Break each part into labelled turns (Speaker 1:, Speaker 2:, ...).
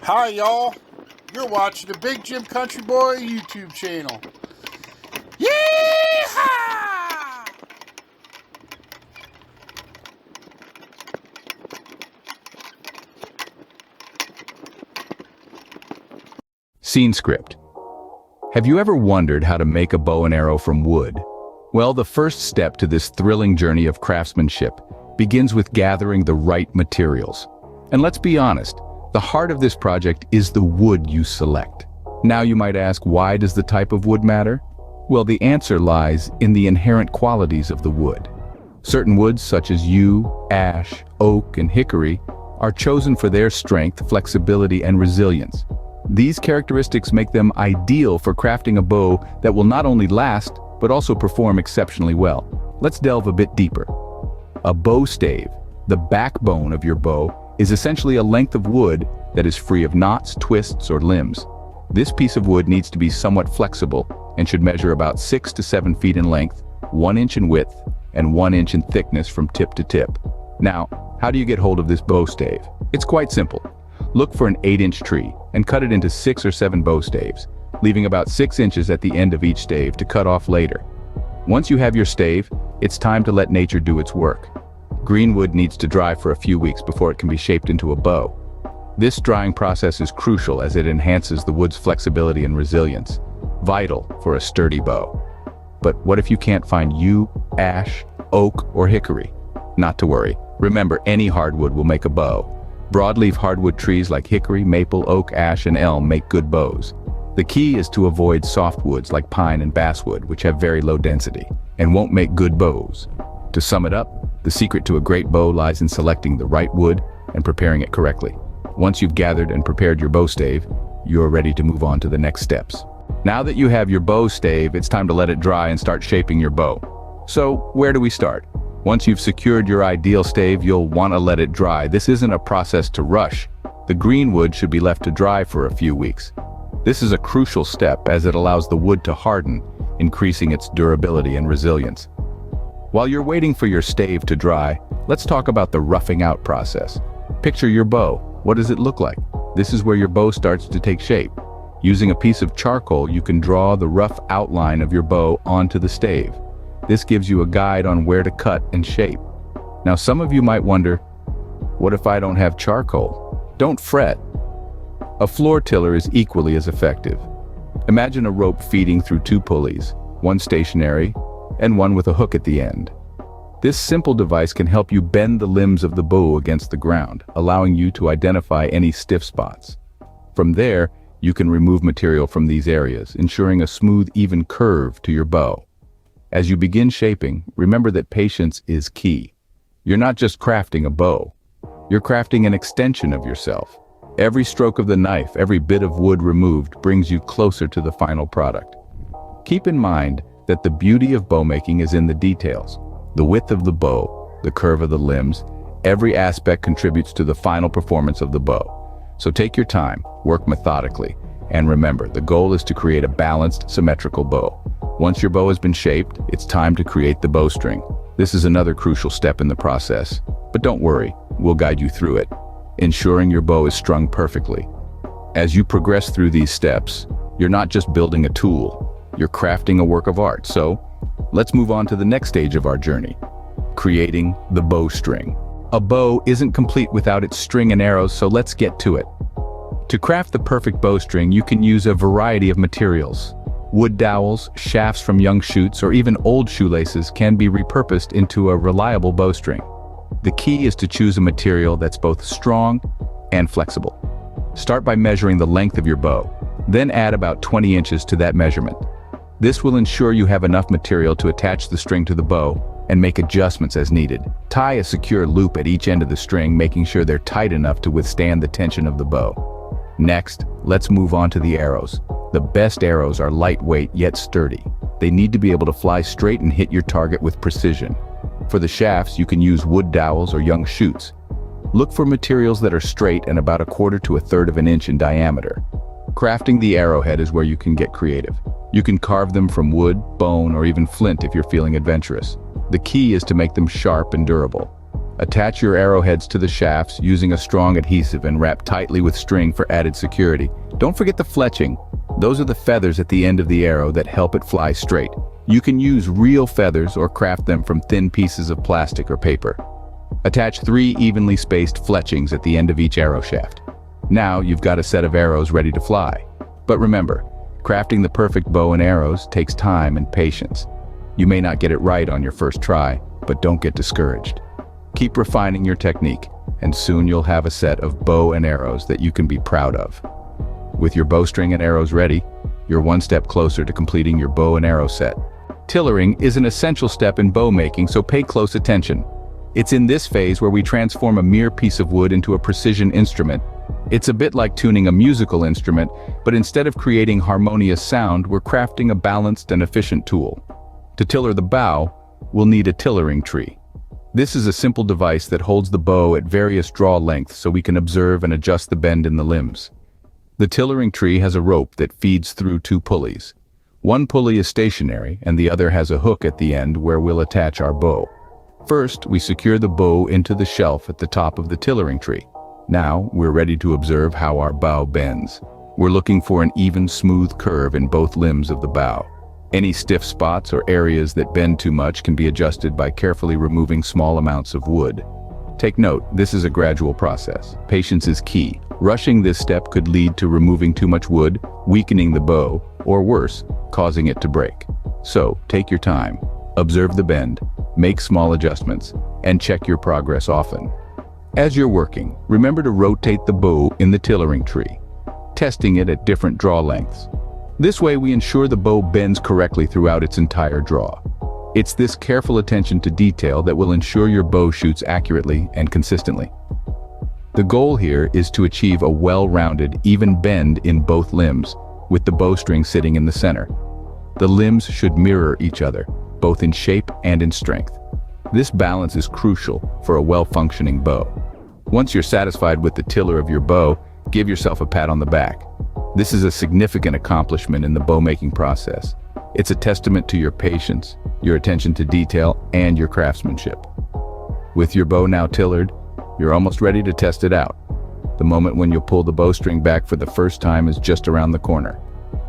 Speaker 1: Hi y'all, you're watching the Big Jim Country Boy YouTube channel. Yeehaw!
Speaker 2: Scene script. Have you ever wondered how to make a bow and arrow from wood? Well, the first step to this thrilling journey of craftsmanship begins with gathering the right materials. And let's be honest, the heart of this project is the wood you select. Now you might ask, why does the type of wood matter? Well, the answer lies in the inherent qualities of the wood. Certain woods such as yew, ash, oak, and hickory are chosen for their strength, flexibility, and resilience. These characteristics make them ideal for crafting a bow that will not only last, but also perform exceptionally well. Let's delve a bit deeper. A bow stave, the backbone of your bow, is essentially a length of wood that is free of knots, twists, or limbs. This piece of wood needs to be somewhat flexible and should measure about 6 to 7 feet in length, 1 inch in width, and 1 inch in thickness from tip to tip. Now, how do you get hold of this bow stave? It's quite simple. Look for an 8-inch tree and cut it into 6 or 7 bow staves, leaving about 6 inches at the end of each stave to cut off later. Once you have your stave, it's time to let nature do its work. Green wood needs to dry for a few weeks before it can be shaped into a bow. This drying process is crucial as it enhances the wood's flexibility and resilience, vital for a sturdy bow. But what if you can't find yew, ash, oak, or hickory? Not to worry. Remember, any hardwood will make a bow. Broadleaf hardwood trees like hickory, maple, oak, ash, and elm make good bows. The key is to avoid softwoods like pine and basswood, which have very low density and won't make good bows. To sum it up, the secret to a great bow lies in selecting the right wood and preparing it correctly. Once you've gathered and prepared your bow stave, you're ready to move on to the next steps. Now that you have your bow stave, it's time to let it dry and start shaping your bow. So, where do we start? Once you've secured your ideal stave, you'll want to let it dry. This isn't a process to rush. The green wood should be left to dry for a few weeks. This is a crucial step as it allows the wood to harden, increasing its durability and resilience. While you're waiting for your stave to dry, let's talk about the roughing out process. Picture your bow. What does it look like? This is where your bow starts to take shape. Using a piece of charcoal, you can draw the rough outline of your bow onto the stave. This gives you a guide on where to cut and shape. Now, some of you might wonder, what if I don't have charcoal? Don't fret. A floor tiller is equally as effective. Imagine a rope feeding through 2 pulleys, one stationary and one with a hook at the end. This simple device can help you bend the limbs of the bow against the ground, allowing you to identify any stiff spots. From there, you can remove material from these areas, ensuring a smooth, even curve to your bow. As you begin shaping, remember that patience is key. You're not just crafting a bow. You're crafting an extension of yourself. Every stroke of the knife, every bit of wood removed brings you closer to the final product. Keep in mind that the beauty of bow making is in the details. The width of the bow, the curve of the limbs, every aspect contributes to the final performance of the bow. So take your time, work methodically, and remember, the goal is to create a balanced, symmetrical bow. Once your bow has been shaped, it's time to create the bowstring. This is another crucial step in the process, but don't worry, we'll guide you through it, ensuring your bow is strung perfectly. As you progress through these steps, you're not just building a tool, you're crafting a work of art. So, let's move on to the next stage of our journey, creating the bowstring. A bow isn't complete without its string and arrows, so let's get to it. To craft the perfect bowstring, you can use a variety of materials. Wood dowels, shafts from young shoots, or even old shoelaces can be repurposed into a reliable bowstring. The key is to choose a material that's both strong and flexible. Start by measuring the length of your bow, then add about 20 inches to that measurement. This will ensure you have enough material to attach the string to the bow and make adjustments as needed. Tie a secure loop at each end of the string, making sure they're tight enough to withstand the tension of the bow. Next, let's move on to the arrows. The best arrows are lightweight yet sturdy. They need to be able to fly straight and hit your target with precision. For the shafts, you can use wood dowels or young shoots. Look for materials that are straight and about 1/4 to 1/3 of an inch in diameter. Crafting the arrowhead is where you can get creative. You can carve them from wood, bone, or even flint if you're feeling adventurous. The key is to make them sharp and durable. Attach your arrowheads to the shafts using a strong adhesive and wrap tightly with string for added security. Don't forget the fletching. Those are the feathers at the end of the arrow that help it fly straight. You can use real feathers or craft them from thin pieces of plastic or paper. Attach 3 evenly spaced fletchings at the end of each arrow shaft. Now you've got a set of arrows ready to fly. But remember, crafting the perfect bow and arrows takes time and patience. You may not get it right on your first try, but don't get discouraged. Keep refining your technique, and soon you'll have a set of bow and arrows that you can be proud of. With your bowstring and arrows ready, you're one step closer to completing your bow and arrow set. Tillering is an essential step in bow making, so pay close attention. It's in this phase where we transform a mere piece of wood into a precision instrument. It's a bit like tuning a musical instrument, but instead of creating harmonious sound, we're crafting a balanced and efficient tool. To tiller the bow, we'll need a tillering tree. This is a simple device that holds the bow at various draw lengths so we can observe and adjust the bend in the limbs. The tillering tree has a rope that feeds through 2 pulleys. One pulley is stationary and the other has a hook at the end where we'll attach our bow. First, we secure the bow into the shelf at the top of the tillering tree. Now, we're ready to observe how our bow bends. We're looking for an even, smooth curve in both limbs of the bow. Any stiff spots or areas that bend too much can be adjusted by carefully removing small amounts of wood. Take note, this is a gradual process. Patience is key. Rushing this step could lead to removing too much wood, weakening the bow, or worse, causing it to break. So, take your time, observe the bend, make small adjustments, and check your progress often. As you're working, remember to rotate the bow in the tillering tree, testing it at different draw lengths. This way we ensure the bow bends correctly throughout its entire draw. It's this careful attention to detail that will ensure your bow shoots accurately and consistently. The goal here is to achieve a well-rounded, even bend in both limbs, with the bowstring sitting in the center. The limbs should mirror each other, both in shape and in strength. This balance is crucial for a well-functioning bow. Once you're satisfied with the tiller of your bow, give yourself a pat on the back. This is a significant accomplishment in the bow-making process. It's a testament to your patience, your attention to detail, and your craftsmanship. With your bow now tillered, you're almost ready to test it out. The moment when you'll pull the bowstring back for the first time is just around the corner.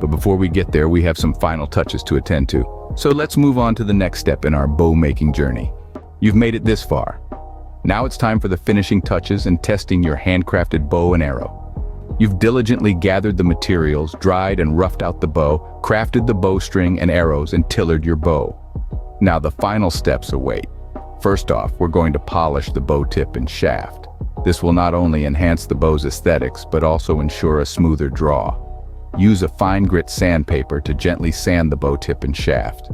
Speaker 2: But before we get there, we have some final touches to attend to. So let's move on to the next step in our bow-making journey. You've made it this far. Now it's time for the finishing touches and testing your handcrafted bow and arrow. You've diligently gathered the materials, dried and roughed out the bow, crafted the bowstring and arrows, and tillered your bow. Now the final steps await. First off, we're going to polish the bow tip and shaft. This will not only enhance the bow's aesthetics, but also ensure a smoother draw. Use a fine grit sandpaper to gently sand the bow tip and shaft.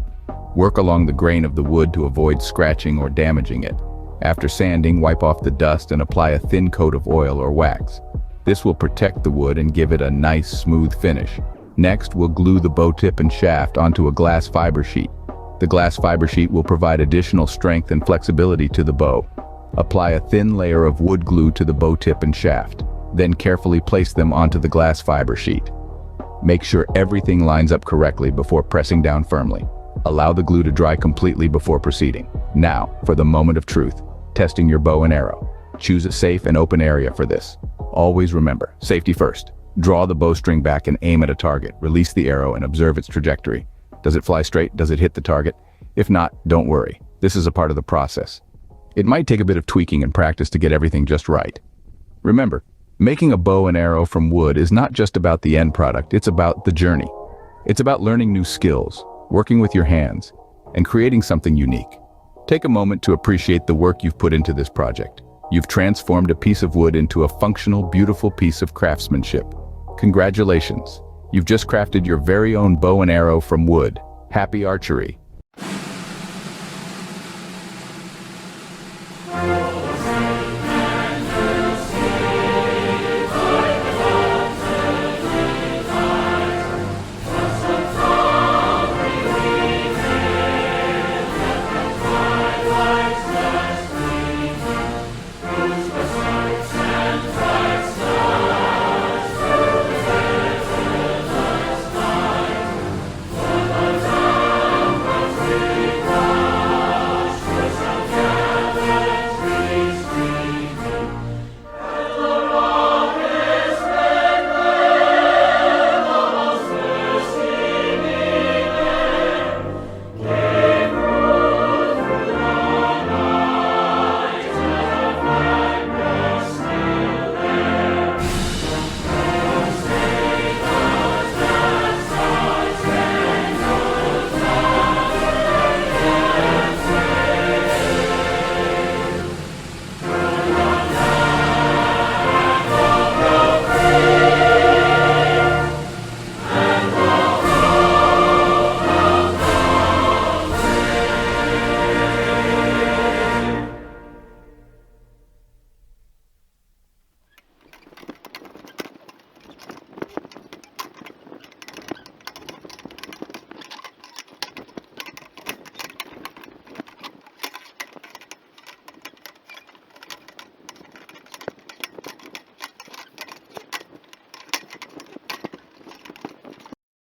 Speaker 2: Work along the grain of the wood to avoid scratching or damaging it. After sanding, wipe off the dust and apply a thin coat of oil or wax. This will protect the wood and give it a nice, smooth finish. Next, we'll glue the bow tip and shaft onto a glass fiber sheet. The glass fiber sheet will provide additional strength and flexibility to the bow. Apply a thin layer of wood glue to the bow tip and shaft. Then carefully place them onto the glass fiber sheet. Make sure everything lines up correctly before pressing down firmly. Allow the glue to dry completely before proceeding. Now, for the moment of truth, testing your bow and arrow. Choose a safe and open area for this. Always remember, safety first. Draw the bowstring back and aim at a target. Release the arrow and observe its trajectory. Does it fly straight? Does it hit the target? If not, don't worry. This is a part of the process. It might take a bit of tweaking and practice to get everything just right. Remember, making a bow and arrow from wood is not just about the end product, it's about the journey. It's about learning new skills, working with your hands, and creating something unique. Take a moment to appreciate the work you've put into this project. You've transformed a piece of wood into a functional, beautiful piece of craftsmanship. Congratulations! You've just crafted your very own bow and arrow from wood. Happy archery!